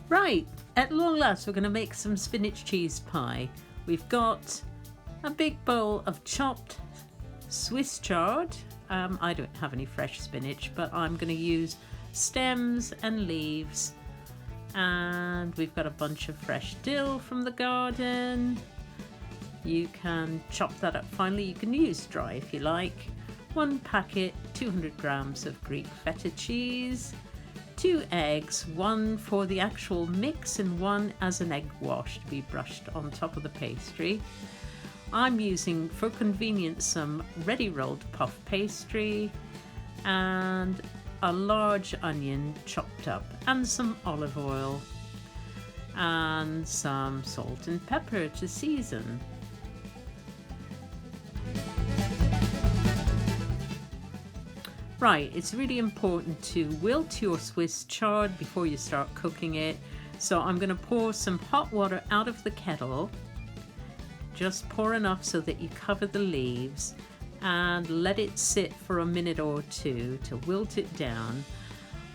Right, at long last we're going to make some spinach cheese pie. We've got a big bowl of chopped Swiss chard. I don't have any fresh spinach, but I'm going to use stems and leaves. And we've got a bunch of fresh dill from the garden. You can chop that up finely. You can use dry if you like. 1 packet, 200 grams of Greek feta cheese, 2 eggs, 1 for the actual mix and 1 as an egg wash to be brushed on top of the pastry. I'm using, for convenience, some ready rolled puff pastry and a large onion chopped up and some olive oil and some salt and pepper to season. Right, it's really important to wilt your Swiss chard before you start cooking it. So I'm going to pour some hot water out of the kettle. Just pour enough so that you cover the leaves and let it sit for a minute or two to wilt it down.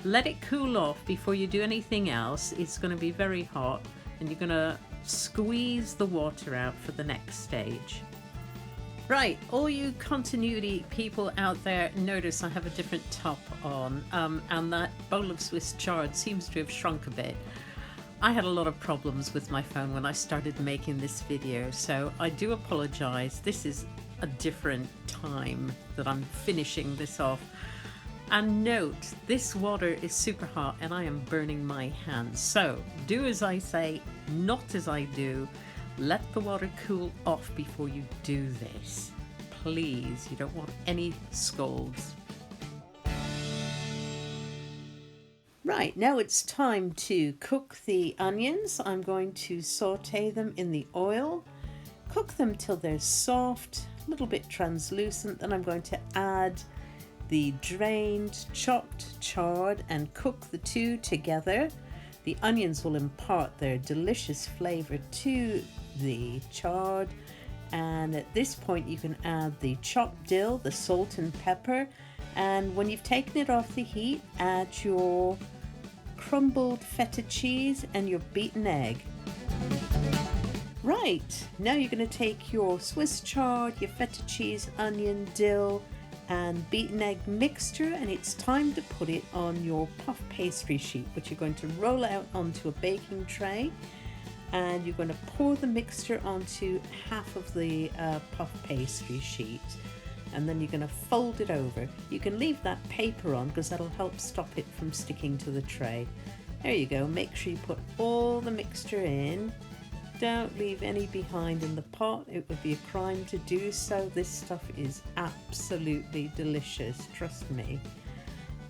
Let it cool off before you do anything else. It's going to be very hot and you're going to squeeze the water out for the next stage. Right, all you continuity people out there, notice I have a different top on, and that bowl of Swiss chard seems to have shrunk a bit. I had a lot of problems with my phone when I started making this video, so I do apologize. This is a different time that I'm finishing this off. And note, this water is super hot and I am burning my hands. So do as I say, not as I do. Let the water cool off before you do this. Please, you don't want any scalds. Right, now it's time to cook the onions. I'm going to saute them in the oil. Cook them till they're soft, a little bit translucent. Then I'm going to add the drained, chopped chard and cook the two together. The onions will impart their delicious flavor to the chard, and at this point you can add the chopped dill, the salt and pepper, and when you've taken it off the heat, add your crumbled feta cheese and your beaten egg. Right, now you're going to take your Swiss chard, your feta cheese, onion, dill and beaten egg mixture, and it's time to put it on your puff pastry sheet, which you're going to roll out onto a baking tray, and you're going to pour the mixture onto half of the puff pastry sheet, and then you're going to fold it over. You can leave that paper on because that'll help stop it from sticking to the tray. There you go. Make sure you put all the mixture in. Don't leave any behind in the pot. It would be a crime to do so. This stuff is absolutely delicious, trust me.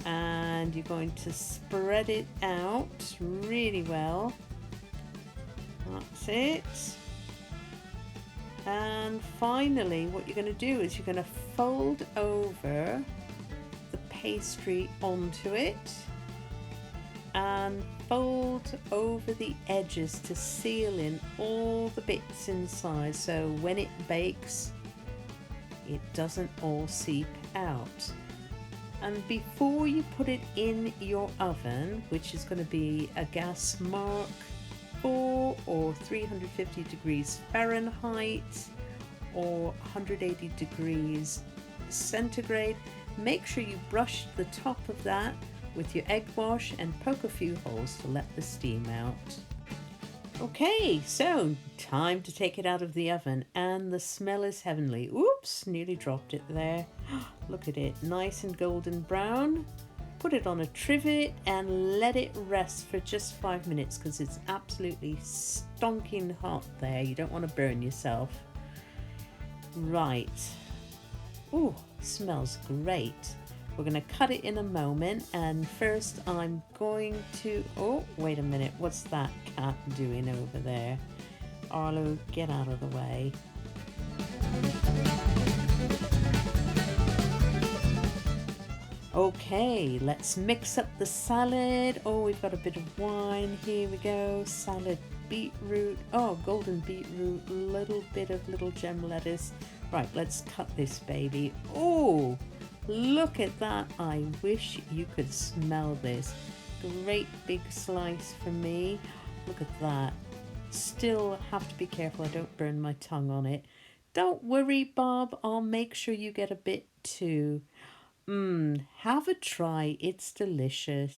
And you're going to spread it out really well. That's it. And finally, what you're going to do is you're going to fold over the pastry onto it and fold over the edges to seal in all the bits inside, so when it bakes it doesn't all seep out. And before you put it in your oven, which is going to be a gas mark 4 or 350 degrees Fahrenheit or 180 degrees centigrade, make sure you brush the top of that with your egg wash and poke a few holes to let the steam out. Okay, so time to take it out of the oven, and the smell is heavenly. Oops, nearly dropped it there. Look at it, nice and golden brown. Put it on a trivet and let it rest for just 5 minutes because it's absolutely stonking hot there. You don't want to burn yourself. Right. Ooh, smells great. We're going to cut it in a moment, and first I'm going to... Oh, wait a minute. What's that cat doing over there? Arlo, get out of the way. Okay, let's mix up the salad. Oh, we've got a bit of wine. Here we go. Salad, beetroot. Oh, golden beetroot. Little bit of little gem lettuce. Right, let's cut this baby. Oh, look at that. I wish you could smell this. great big slice for me. Look at that. Still have to be careful I don't burn my tongue on it. Don't worry, Bob, I'll make sure you get a bit too. Have a try, it's delicious.